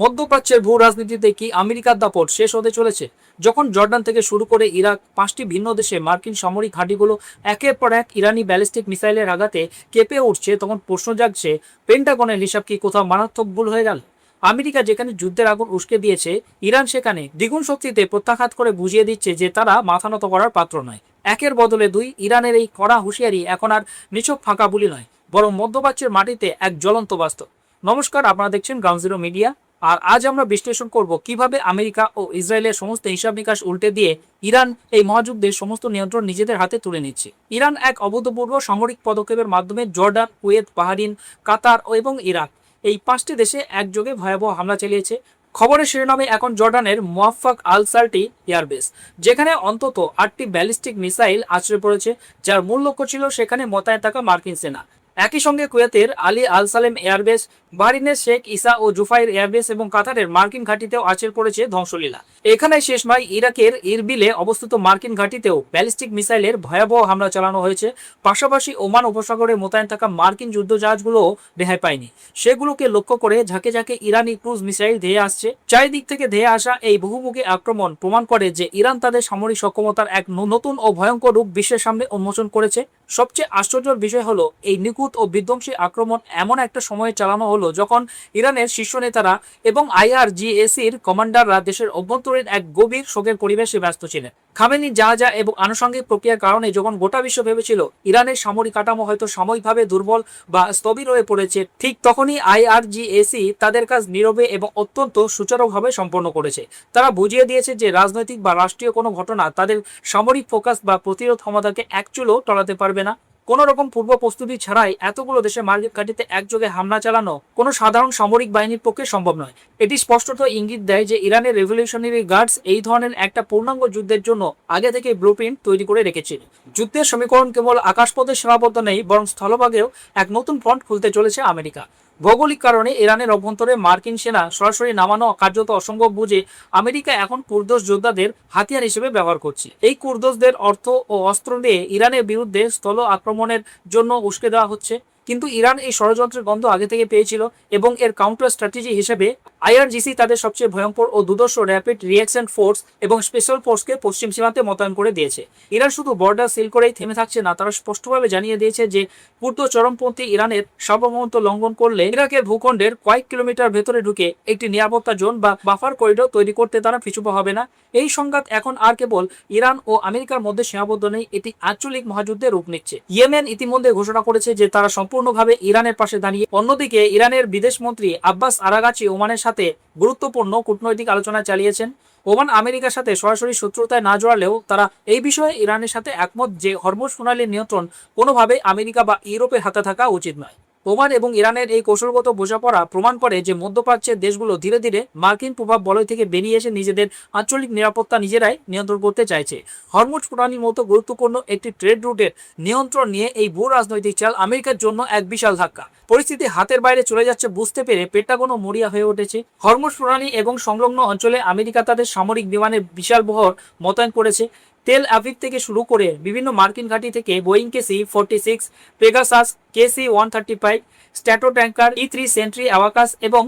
মধ্যপ্রাচ্যের ভূ রাজনীতিতে কি আমেরিকার দাপট শেষ হতে চলেছে? যখন জর্ডান থেকে শুরু করে ইরাক, 5টি ভিন্ন দেশে মার্কিন সামরিক ঘাঁটিগুলো একের পর এক ইরানি ব্যালিস্টিক মিসাইলের আঘাতে কেঁপে উঠছে, তখন প্রশ্ন জাগছে, পেন্টাগনের হিসাব কি কোথাও মারাত্মক ভুল হয়ে গেল? আমেরিকা যেখানে যুদ্ধের আগুন উস্কে দিয়েছে, ইরান সেখানে দ্বিগুণ শক্তিতে প্রত্যাঘাত করে বুঝিয়ে দিচ্ছে যে তারা মাথা নত করার পাত্র নয়। একের বদলে দুই, ইরানের এই কড়া হুঁশিয়ারি এখন আর নিছক ফাঁকা বুলি নয়, বরং মধ্যপ্রাচ্যের মাটিতে এক জ্বলন্ত বাস্তব। নমস্কার, আপনারা দেখছেন গ্রাউন্ড জিরো মিডিয়া। আর আজ আমরা বিশ্লেষণ করব কিভাবে আমেরিকা ও ইসরায়েলের সমস্ত হিসাব নিকাশ উল্টে দিয়ে ইরান এই মহাযুদ্ধের সমস্ত নিয়ন্ত্রণ নিজেদের হাতে তুলে নিচ্ছে। ইরান এক অভূতপূর্ব সামরিক পদক্ষেপের মাধ্যমে জর্ডান, কুয়েত, বাহরিন, কাতার এবং ইরাক এই 5টি দেশে একযোগে ভয়াবহ হামলা চালিয়েছে। খবরের শিরোনামে এখন জর্ডানের মুওয়াফাক আল সার্টি এয়ারবেস, যেখানে অন্তত 8টি ব্যালিস্টিক মিসাইল আছড়ে পড়েছে, যার মূল লক্ষ্য ছিল সেখানে মোতায়েন থাকা মার্কিন সেনা। একই সঙ্গে কুয়েতের আলী আল সালেম এয়ারবেস, বাহরিনের শেখ ইসা ও জুফাইর এয়ারবেস এবং কাতারের মার্কিন ঘাঁটিতেও আছড়ে পড়েছে ধ্বংসলীলা। এখানে শেষ নয়, ইরাকের ইরবিলে অবস্থিত মার্কিন ঘাঁটিতেও ব্যালিস্টিক মিসাইলের ভয়াবহ হামলা চালানো হয়েছে। পাশাপাশি ওমান উপসাগরে মোতায়েন থাকা মার্কিন যুদ্ধজাহাজগুলোও রেহাই পায়নি। সেগুলোকে লক্ষ্য করে ঝাঁকে ঝাঁকে ইরানি ক্রুজ মিসাইল ধেয়ে আসছে। চারিদিক থেকে ধেয়ে আসা এই বহুমুখী আক্রমণ প্রমাণ করে যে ইরান তাদের সামরিক সক্ষমতার এক নতুন ও ভয়ঙ্কর রূপ বিশ্বের সামনে উন্মোচন করেছে। সবচেয়ে আশ্চর্যের বিষয় হলো, এই নিখুঁত ও বিধ্বংসী আক্রমণ এমন একটা সময়ে চালানো হলো যখন ইরানের শীর্ষ নেতারা এবং IRGCর কমান্ডাররা দেশের অভ্যন্তরীণ এক গভীর শোকের পরিবেশে ব্যস্ত ছিলেন। খামেনি যা এবং আনুষঙ্গিক প্রক্রিয়ার কারণে যখন গোটা বিশ্ব ভেবেছিল ইরানের সামরিক কাঠামো হয়তো সাময়িকভাবে দুর্বল বা স্থবির হয়ে পড়েছে, ঠিক তখনই IRGC তাদের কাজ নীরবে এবং অত্যন্ত সুচারুভাবে সম্পন্ন করেছে। তারা বুঝিয়ে দিয়েছে যে রাজনৈতিক বা রাষ্ট্রীয় কোনো ঘটনা তাদের সামরিক ফোকাস বা প্রতিরোধ ক্ষমতাকে এক চুলও টলাতে পারবে না। কোনো রকম পূর্ব প্রস্তুতি ছাড়াই এতগুলো দেশে মার্কিন ঘাঁটিতে একযোগে হামলা চালানো কোনো সাধারণ সামরিক বাহিনীর পক্ষে সম্ভব নয়। এটি স্পষ্টত ইঙ্গিত দেয় যে ইরানের রেভলিউশনারি গার্ডস এই ধরনের একটা পূর্ণাঙ্গ যুদ্ধের জন্য আগে থেকে ব্লুপ্রিন্ট তৈরি করে রেখেছিল। যুদ্ধের সমীকরণ কেবল আকাশপথে সীমাবদ্ধ নেই, বরং স্থলভাগেও এক নতুন ফ্রন্ট খুলতে চলেছে আমেরিকা। ভৌগোলিক কারণে ইরানের অভ্যন্তরে মার্কিন সেনা সরাসরি নামানো কার্যত অসম্ভব বুঝে আমেরিকা এখন কুর্দোস যোদ্ধাদের হাতিয়ার হিসেবে ব্যবহার করছে। এই কুর্দোসদের অর্থ ও অস্ত্র দিয়ে ইরানের বিরুদ্ধে স্থল আক্রমণের জন্য উস্কে দেওয়া হচ্ছে। কিন্তু ইরান এই ষড়যন্ত্রের গন্ধ আগে থেকে পেয়েছিল এবং এর কাউন্টার স্ট্র্যাটেজি হিসেবে IRGC তাদের সবচেয়ে ভয়ঙ্কর ও দুর্ধর্ষ র্যাপিড রিঅ্যাকশন ফোর্স এবং স্পেশাল ফোর্সকে পশ্চিম সীমান্তে মোতায়েন করে দিয়েছে। ইরান শুধু বর্ডার সিল করেই থেমে থাকছে না, তারা স্পষ্টভাবে জানিয়ে দিয়েছে যে কুর্দ চরমপন্থী ইরানের সার্বভৌমত্ব লঙ্ঘন করলে ইরাকের ভূখণ্ডের কয়েক কিলোমিটার ভেতরে ঢুকে একটি নিরাপত্তা জোন বা বাফার করিডোর তৈরি করতে তারা পিছুপা হবে না। এই সংঘাত এখন আর কেবল ইরান ও আমেরিকার মধ্যে সীমাবদ্ধ নেই, এটি আঞ্চলিক মহাযুদ্ধে রূপ নিচ্ছে। ইয়েমেন ইতিমধ্যে ঘোষণা করেছে যে তারা সম্পূর্ণভাবে ইরানের পাশে দাঁড়িয়ে। অন্যদিকে ইরানের বিদেশমন্ত্রী আব্বাস আরাগাচি ওমানের সাথে গুরুত্বপূর্ণ কূটনৈতিক আলোচনা চালিয়েছেন। ওমান আমেরিকার সাথে সরাসরি শত্রুতায় না জড়ালেও তারা এই বিষয়ে ইরানের সাথে একমত যে হরমুজ প্রণালীর নিয়ন্ত্রণ কোনোভাবে আমেরিকা বা ইউরোপের হাতে থাকা উচিত নয়। ওমান এবং ইরানের এই কৌশলগত বোঝাপড়া প্রমাণ করে যে মধ্যপ্রাচ্যের দেশগুলো ধীরে ধীরে মার্কিন প্রভাব বলয় থেকে বেরিয়ে এসে নিজেদের আঞ্চলিক নিরাপত্তা নিজেরাই নিয়ন্ত্রণ করতে চাইছে। হরমুজ প্রণালীর মতো গুরুত্বপূর্ণ একটি ট্রেড রুটের নিয়ন্ত্রণ নিয়ে এই ভূ রাজনৈতিক চাল আমেরিকার জন্য এক বিশাল ধাক্কা। পরিস্থিতি হাতের বাইরে চলে যাচ্ছে বুঝতে পেরে পেন্টাগনও মরিয়া হয়ে উঠেছে। হরমুজ প্রণালী এবং সংলগ্ন অঞ্চলে আমেরিকা তাদের সামরিক বিমানের বিশাল বহর মোতায়েন করেছে। তেল আভিভ থেকে শুরু করে বিভিন্ন মার্কিন ঘাঁটি থেকে Boeing KC-46, Pegasus, KC-135, Stratotanker, E-3 Sentry অ্যাওয়াকাস এবং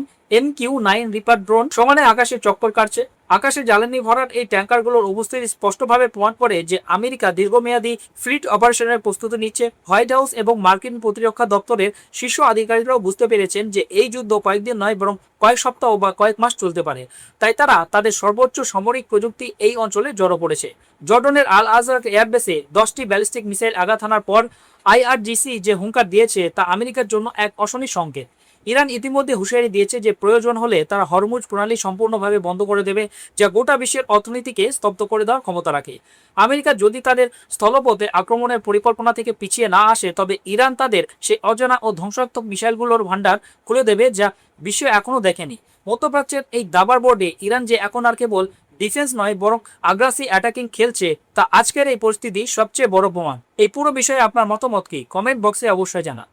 MQ-9 রিপার ড্রোন সমানে আকাশে চক্কর কাটছে। আকাশে জ্বালানি ভরাট এই ট্যাঙ্কারগুলোর উপস্থিতি স্পষ্টভাবে প্রমাণ করে যে আমেরিকা দীর্ঘমেয়াদী ফ্লিট অপারেশনের প্রস্তুতি নিচ্ছে। হোয়াইট হাউস এবং মার্কিন প্রতিরক্ষা দপ্তরের শীর্ষ আধিকারিকরাও বুঝতে পেরেছেন যে এই যুদ্ধ কয়েকদিন নয়, বরং কয়েক সপ্তাহ বা কয়েক মাস চলতে পারে। তাই তারা তাদের সর্বোচ্চ সামরিক প্রযুক্তি এই অঞ্চলে জড়ো পড়েছে। জর্ডনের আল আজরাক এয়ারবেসে 10টি ব্যালিস্টিক মিসাইল আঘাত হানার পর IRGC যে হুঙ্কার দিয়েছে তা আমেরিকার জন্য এক অশনি সংকেত। ইরান ইতিমধ্যে হুঁশিয়ারি দিয়েছে যে প্রয়োজন হলে তারা হরমুজ প্রণালী সম্পূর্ণভাবে বন্ধ করে দেবে, যা গোটা বিশ্বের অর্থনীতিকে স্তব্ধ করে দেওয়ার ক্ষমতা রাখে। আমেরিকা যদি তাদের স্থলপথে আক্রমণের পরিকল্পনা থেকে পিছিয়ে না আসে, তবে ইরান তাদের সেই অজানা ও ধ্বংসাত্মক মিসাইলগুলোর ভান্ডার খুলে দেবে যা বিশ্ব এখনও দেখেনি। মধ্যপ্রাচ্যের এই দাবার বোর্ডে ইরান যে এখন আর কেবল ডিফেন্স নয়, বরং আগ্রাসী অ্যাটাকিং খেলছে, তা আজকের এই পরিস্থিতি সবচেয়ে বড় প্রমাণ। এই পুরো বিষয়ে আপনার মতামত কি? কমেন্ট বক্সে অবশ্যই জানান।